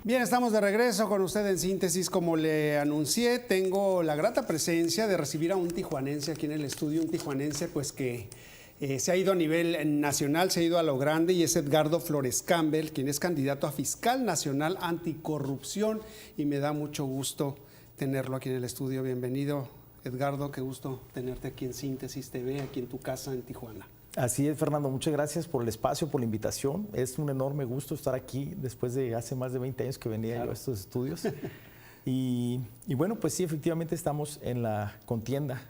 Bien, estamos de regreso con usted en Síntesis. Como le anuncié, tengo la grata presencia de recibir a un tijuanense aquí en el estudio, un tijuanense pues que se ha ido a nivel nacional, se ha ido a lo grande, y es Edgardo Flores Campbell, quien es candidato a fiscal nacional anticorrupción, y me da mucho gusto tenerlo aquí en el estudio. Bienvenido, Edgardo, qué gusto tenerte aquí en Síntesis TV, aquí en tu casa en Tijuana. Así es, Fernando, muchas gracias por el espacio, por la invitación. Es un enorme gusto estar aquí después de hace más de 20 años que venía yo a estos estudios. Y bueno, pues sí, efectivamente estamos en la contienda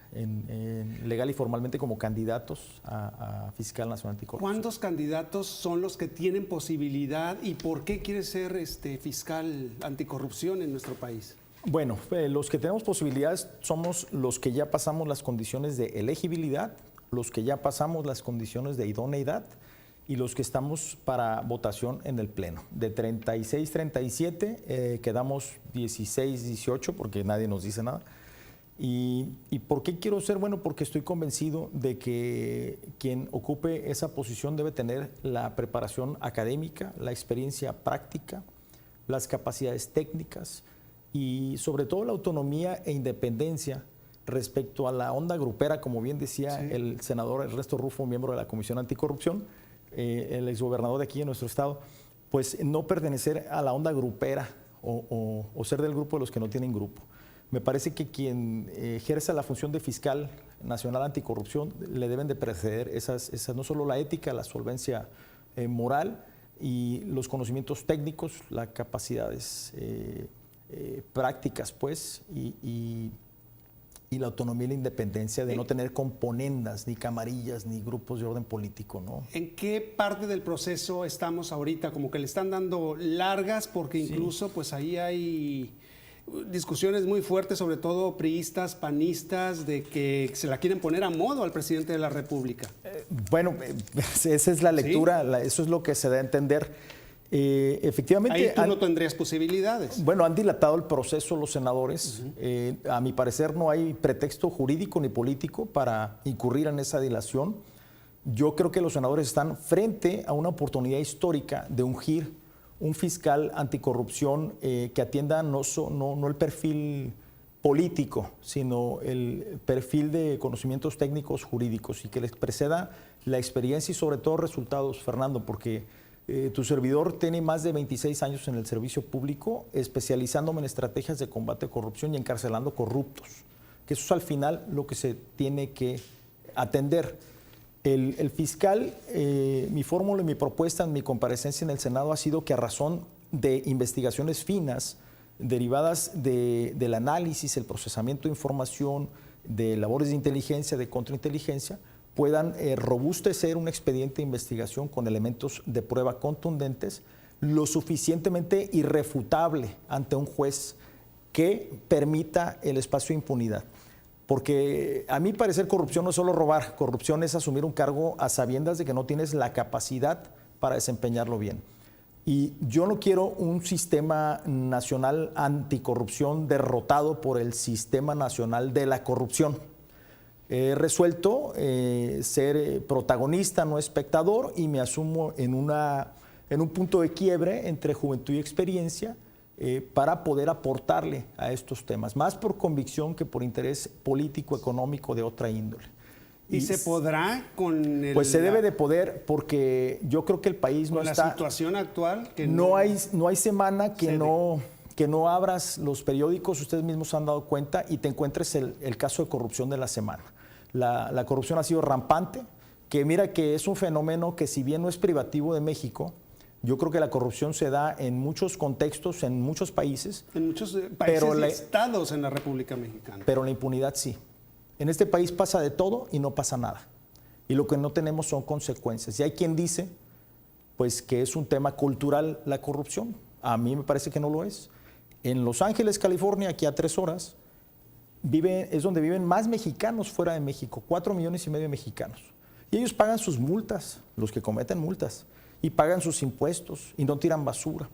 legal y formalmente como candidatos a Fiscal Nacional Anticorrupción. ¿Cuántos candidatos son los que tienen posibilidad y por qué quieres ser fiscal anticorrupción en nuestro país? Bueno, los que tenemos posibilidades somos los que ya pasamos las condiciones de elegibilidad, los que ya pasamos las condiciones de idoneidad y los que estamos para votación en el Pleno. De 36, 37 quedamos 16, 18 porque nadie nos dice nada. ¿Y por qué quiero ser? Bueno, porque estoy convencido de que quien ocupe esa posición debe tener la preparación académica, la experiencia práctica, las capacidades técnicas y sobre todo la autonomía e independencia respecto a la onda grupera, como bien decía el senador Ernesto Rufo, miembro de la Comisión Anticorrupción, el exgobernador de aquí en nuestro estado, pues no pertenecer a la onda grupera o ser del grupo de los que no tienen grupo. Me parece que quien ejerza la función de fiscal nacional anticorrupción le deben de preceder esas no solo la ética, la solvencia moral y los conocimientos técnicos, las capacidades prácticas, pues, y la autonomía y la independencia de no tener componendas, ni camarillas, ni grupos de orden político, ¿no? ¿En qué parte del proceso estamos ahorita? Como que le están dando largas, porque incluso pues ahí hay discusiones muy fuertes, sobre todo priistas, panistas, de que se la quieren poner a modo al presidente de la República. Bueno, esa es la lectura, eso es lo que se da a entender. Efectivamente, ahí tú no tendrías posibilidades. Bueno, han dilatado el proceso los senadores. A mi parecer no hay pretexto jurídico ni político para incurrir en esa dilación. Yo creo que los senadores están frente a una oportunidad histórica de ungir un fiscal anticorrupción que atienda no el perfil político, sino el perfil de conocimientos técnicos jurídicos y que les preceda la experiencia y sobre todo resultados, Fernando, porque tu servidor tiene más de 26 años en el servicio público, especializándome en estrategias de combate a corrupción y encarcelando corruptos, que eso es al final lo que se tiene que atender. El fiscal, mi fórmula y mi propuesta en mi comparecencia en el Senado ha sido que a razón de investigaciones finas, derivadas del análisis, el procesamiento de información, de labores de inteligencia, de contrainteligencia, puedan robustecer un expediente de investigación con elementos de prueba contundentes, lo suficientemente irrefutable ante un juez que permita el espacio de impunidad. Porque a mi parecer corrupción no es solo robar, corrupción es asumir un cargo a sabiendas de que no tienes la capacidad para desempeñarlo bien. Y yo no quiero un sistema nacional anticorrupción derrotado por el sistema nacional de la corrupción. He resuelto ser protagonista, no espectador, y me asumo en un punto de quiebre entre juventud y experiencia para poder aportarle a estos temas, más por convicción que por interés político, económico de otra índole. ¿Y se podrá con el...? Pues se debe de poder, porque yo creo que el país no está... ¿Con la situación actual? Que no hay semana que no abras los periódicos, ustedes mismos se han dado cuenta, y te encuentres el caso de corrupción de la semana. La corrupción ha sido rampante, que mira que es un fenómeno que si bien no es privativo de México, yo creo que la corrupción se da en muchos contextos, en muchos países. En muchos países y estados en la República Mexicana. Pero la impunidad sí. En este país pasa de todo y no pasa nada. Y lo que no tenemos son consecuencias. Y hay quien dice pues, que es un tema cultural la corrupción. A mí me parece que no lo es. En Los Ángeles, California, aquí a 3 horas, es donde viven más mexicanos fuera de México, 4,5 millones de mexicanos. Y ellos pagan sus multas, los que cometen multas, y pagan sus impuestos y no tiran basura.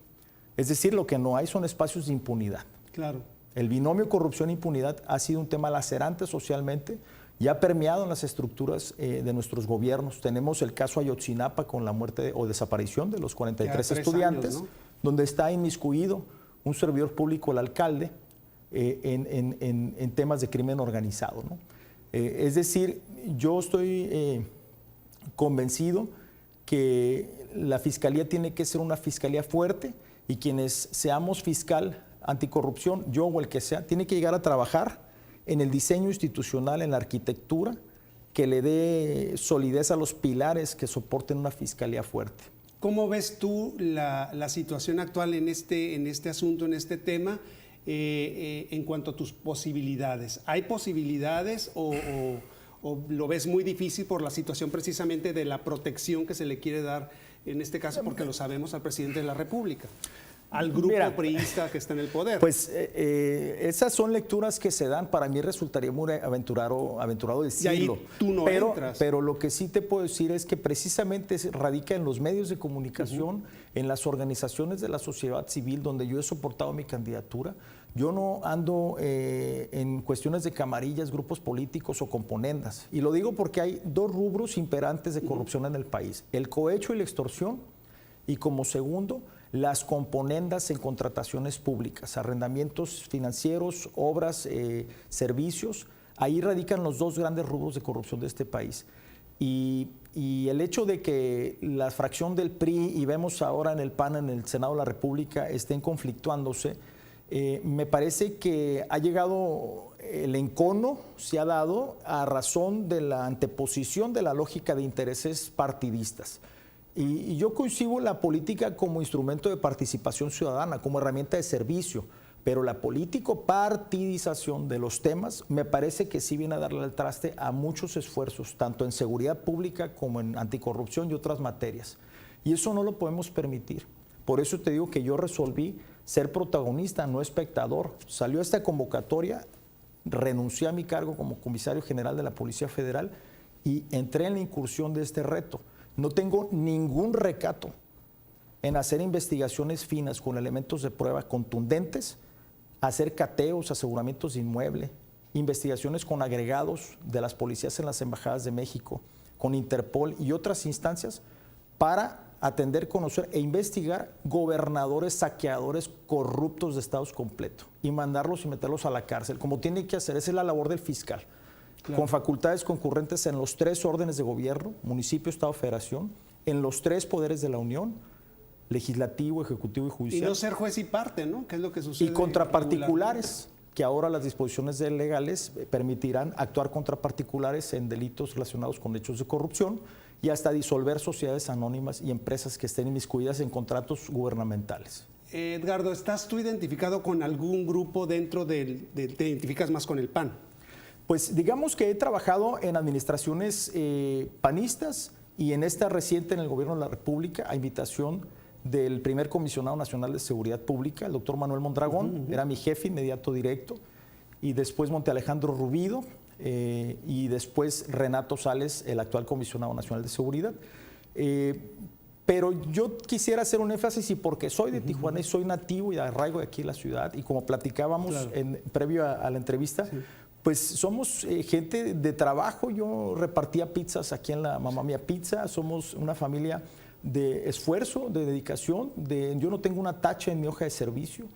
Es decir, lo que no hay son espacios de impunidad. Claro. El binomio corrupción-impunidad ha sido un tema lacerante socialmente y ha permeado en las estructuras de nuestros gobiernos. Tenemos el caso Ayotzinapa con la muerte o desaparición de los 43 estudiantes, ¿no? donde está inmiscuido un servidor público, el alcalde, en temas de crimen organizado, ¿no? Es decir, yo estoy convencido que la fiscalía tiene que ser una fiscalía fuerte y quienes seamos fiscal anticorrupción, yo o el que sea, tiene que llegar a trabajar en el diseño institucional, en la arquitectura, que le dé solidez a los pilares que soporten una fiscalía fuerte. ¿Cómo ves tú la situación actual en este asunto, en este tema, en cuanto a tus posibilidades? ¿Hay posibilidades o lo ves muy difícil por la situación precisamente de la protección que se le quiere dar, en este caso, porque lo sabemos, al presidente de la República, al grupo priista que está en el poder? Pues esas son lecturas que se dan. Para mí resultaría muy aventurado decirlo. Y ahí tú no entras. Pero lo que sí te puedo decir es que precisamente radica en los medios de comunicación, en las organizaciones de la sociedad civil donde yo he soportado mi candidatura. Yo no ando en cuestiones de camarillas, grupos políticos o componendas. Y lo digo porque hay dos rubros imperantes de corrupción en el país: el cohecho y la extorsión, y como segundo, las componendas en contrataciones públicas, arrendamientos financieros, obras, servicios. Ahí radican los dos grandes rubros de corrupción de este país. Y el hecho de que la fracción del PRI, y vemos ahora en el PAN, en el Senado de la República, estén conflictuándose, me parece que ha llegado, el encono se ha dado a razón de la anteposición de la lógica de intereses partidistas. Y yo concibo la política como instrumento de participación ciudadana, como herramienta de servicio, pero la político-partidización de los temas me parece que sí viene a darle al traste a muchos esfuerzos, tanto en seguridad pública como en anticorrupción y otras materias. Y eso no lo podemos permitir. Por eso te digo que yo resolví ser protagonista, no espectador. Salió esta convocatoria, renuncié a mi cargo como comisario general de la Policía Federal y entré en la incursión de este reto. No tengo ningún recato en hacer investigaciones finas con elementos de prueba contundentes, hacer cateos, aseguramientos de inmueble, investigaciones con agregados de las policías en las embajadas de México, con Interpol y otras instancias para atender, conocer e investigar gobernadores saqueadores corruptos de estados completos y mandarlos y meterlos a la cárcel, como tiene que hacer. Esa es la labor del fiscal. Claro. Con facultades concurrentes en los tres órdenes de gobierno: municipio, estado, federación, en los tres poderes de la Unión: legislativo, ejecutivo y judicial. Y no ser juez y parte, ¿no? ¿Qué es lo que sucede? Y contra particulares, que ahora las disposiciones legales permitirán actuar contra particulares en delitos relacionados con hechos de corrupción y hasta disolver sociedades anónimas y empresas que estén inmiscuidas en contratos gubernamentales. Edgardo, ¿estás tú identificado con algún grupo dentro te identificas más con el PAN? Pues digamos que he trabajado en administraciones panistas y en esta reciente en el Gobierno de la República, a invitación del primer comisionado nacional de seguridad pública, el doctor Manuel Mondragón, era mi jefe inmediato directo, y después Monte Alejandro Rubido, y después Renato Sales, el actual comisionado nacional de seguridad. Pero yo quisiera hacer un énfasis, y porque soy de Tijuana y soy nativo y de arraigo de aquí en la ciudad, y como platicábamos previo a la entrevista, pues somos gente de trabajo. Yo repartía pizzas aquí en la Mamá Mía Pizza. Somos una familia de esfuerzo, de dedicación. Yo no tengo una tacha en mi hoja de servicio.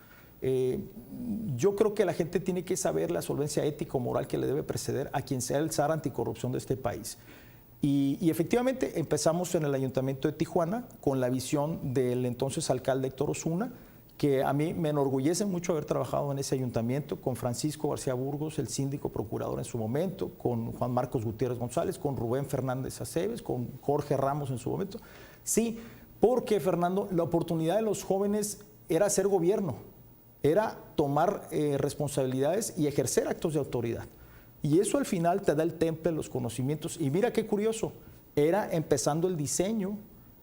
Yo creo que la gente tiene que saber la solvencia ética o moral que le debe preceder a quien sea el zar anticorrupción de este país. Y efectivamente empezamos en el Ayuntamiento de Tijuana con la visión del entonces alcalde Héctor Osuna, que a mí me enorgullece mucho haber trabajado en ese ayuntamiento, con Francisco García Burgos, el síndico procurador en su momento, con Juan Marcos Gutiérrez González, con Rubén Fernández Aceves, con Jorge Ramos en su momento. Sí, porque, Fernando, la oportunidad de los jóvenes era hacer gobierno, era tomar responsabilidades y ejercer actos de autoridad. Y eso al final te da el temple, los conocimientos. Y mira qué curioso, era empezando el diseño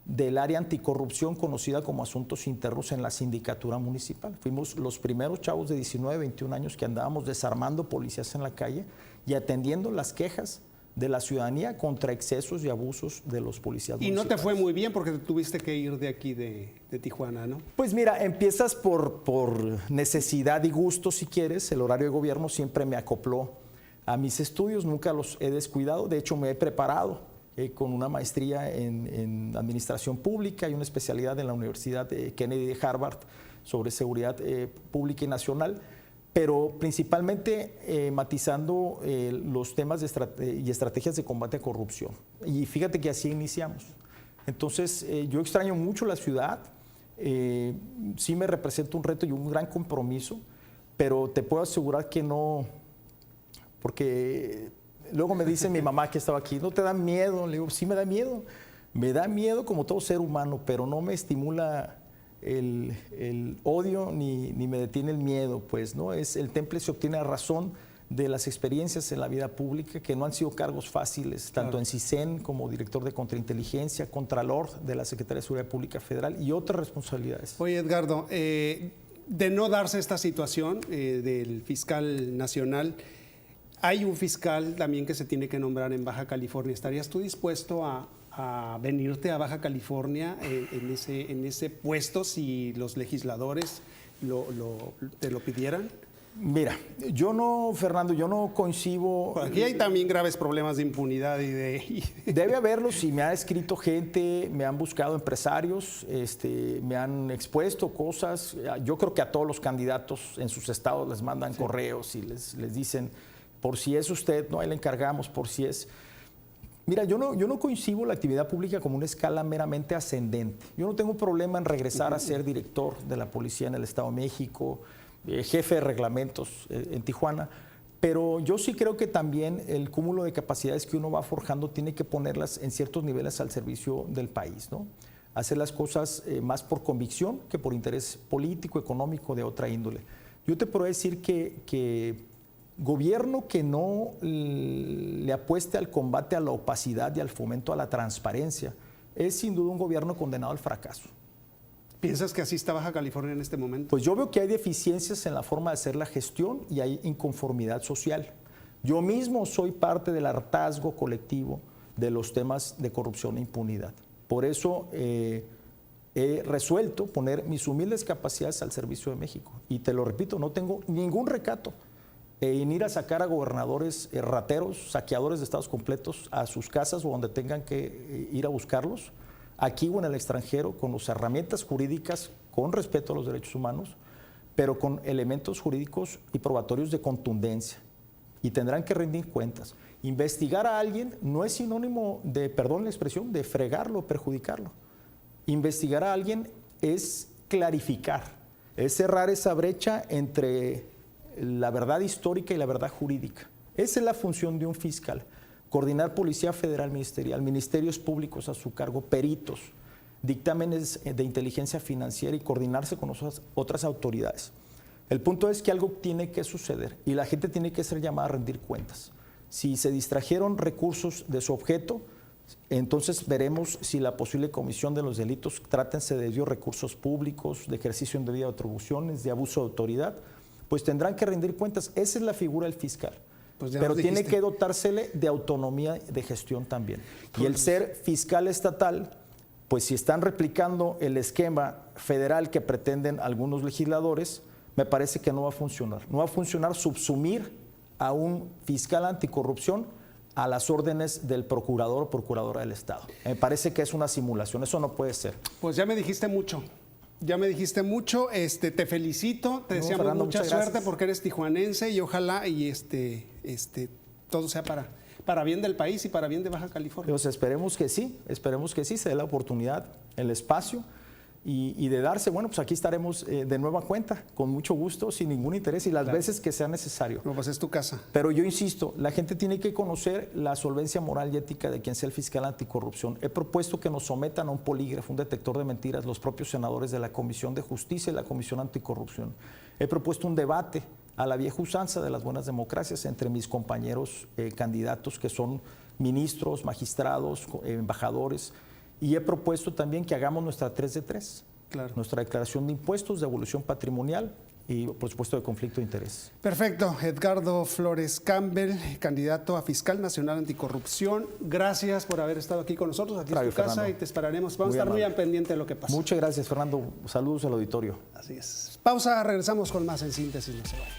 del área anticorrupción conocida como Asuntos Internos en la sindicatura municipal. Fuimos los primeros chavos de 19, 21 años que andábamos desarmando policías en la calle y atendiendo las quejas de la ciudadanía contra excesos y abusos de los policías municipales. Y no te fue muy bien porque tuviste que ir de aquí de Tijuana, ¿no? Pues mira, empiezas por necesidad y gusto, si quieres. El horario de gobierno siempre me acopló a mis estudios, nunca los he descuidado. De hecho, me he preparado con una maestría en administración pública y una especialidad en la Universidad de Kennedy de Harvard sobre seguridad pública y nacional, pero principalmente matizando los temas y estrategias de combate a corrupción. Y fíjate que así iniciamos. Entonces, yo extraño mucho la ciudad, sí me representa un reto y un gran compromiso, pero te puedo asegurar que no, porque luego me dice mi mamá que estaba aquí, ¿no te da miedo? Le digo, sí me da miedo como todo ser humano, pero no me estimula el odio ni me detiene el miedo, pues, ¿no? El temple se obtiene a razón de las experiencias en la vida pública, que no han sido cargos fáciles, tanto en CISEN como director de contrainteligencia, contralor de la Secretaría de Seguridad Pública Federal y otras responsabilidades. Oye, Edgardo, de no darse esta situación del fiscal nacional, hay un fiscal también que se tiene que nombrar en Baja California. ¿Estarías tú dispuesto a venirte a Baja California en ese puesto si los legisladores te lo pidieran? Mira, Fernando, yo no coincido. Aquí hay también graves problemas de impunidad Debe haberlos, y me ha escrito gente, me han buscado empresarios, me han expuesto cosas. Yo creo que a todos los candidatos en sus estados les mandan correos y les dicen, por si es usted, no, ahí le encargamos, por si es. Mira, yo no concibo la actividad pública como una escala meramente ascendente. Yo no tengo problema en regresar a ser director de la policía en el Estado de México, jefe de reglamentos en Tijuana, pero yo sí creo que también el cúmulo de capacidades que uno va forjando tiene que ponerlas en ciertos niveles al servicio del país, ¿no? Hacer las cosas más por convicción que por interés político, económico, de otra índole. Yo te puedo decir que gobierno que no le apueste al combate a la opacidad y al fomento a la transparencia es sin duda un gobierno condenado al fracaso. ¿Piensas que así está Baja California en este momento? Pues yo veo que hay deficiencias en la forma de hacer la gestión y hay inconformidad social. Yo mismo soy parte del hartazgo colectivo de los temas de corrupción e impunidad. Por eso he resuelto poner mis humildes capacidades al servicio de México. Y te lo repito, no tengo ningún recato en ir a sacar a gobernadores rateros, saqueadores de estados completos a sus casas o donde tengan que ir a buscarlos, aquí o en el extranjero, con las herramientas jurídicas, con respeto a los derechos humanos, pero con elementos jurídicos y probatorios de contundencia. Y tendrán que rendir cuentas. Investigar a alguien no es sinónimo de, perdón la expresión, de fregarlo, perjudicarlo. Investigar a alguien es clarificar, es cerrar esa brecha entre la verdad histórica y la verdad jurídica. Esa es la función de un fiscal. Coordinar Policía Federal Ministerial, ministerios públicos a su cargo, peritos, dictámenes de inteligencia financiera y coordinarse con otras autoridades. El punto es que algo tiene que suceder y la gente tiene que ser llamada a rendir cuentas. Si se distrajeron recursos de su objeto, entonces veremos si la posible comisión de los delitos trátense de desvío de recursos públicos, de ejercicio indebida de atribuciones, de abuso de autoridad, pues tendrán que rendir cuentas. Esa es la figura del fiscal. Pues pero tiene que dotársele de autonomía de gestión también. Y el ser fiscal estatal, pues si están replicando el esquema federal que pretenden algunos legisladores, me parece que no va a funcionar. No va a funcionar subsumir a un fiscal anticorrupción a las órdenes del procurador o procuradora del Estado. Me parece que es una simulación, eso no puede ser. Pues ya me dijiste mucho. Ya me dijiste mucho, te felicito, te deseamos Fernando, mucha suerte porque eres tijuanense y ojalá todo sea para bien del país y para bien de Baja California. Pues esperemos que sí, se dé la oportunidad, el espacio y de darse, bueno, pues aquí estaremos de nueva cuenta, con mucho gusto, sin ningún interés y las veces que sea necesario. No, pues es tu casa. Pero yo insisto, la gente tiene que conocer la solvencia moral y ética de quien sea el fiscal anticorrupción. He propuesto que nos sometan a un polígrafo, un detector de mentiras, los propios senadores de la Comisión de Justicia y la Comisión Anticorrupción. He propuesto un debate a la vieja usanza de las buenas democracias entre mis compañeros candidatos que son ministros, magistrados, embajadores. Y he propuesto también que hagamos nuestra 3 de 3, claro. Nuestra declaración de impuestos, de evolución patrimonial y, por supuesto, de conflicto de interés. Perfecto. Edgardo Flores Campbell, candidato a Fiscal Nacional Anticorrupción. Gracias por haber estado aquí con nosotros. Aquí es tu casa y te esperaremos. Vamos a estar muy al pendiente de lo que pasa. Muchas gracias, Fernando. Saludos al auditorio. Así es. Pausa, regresamos con más en Síntesis. No se vayan.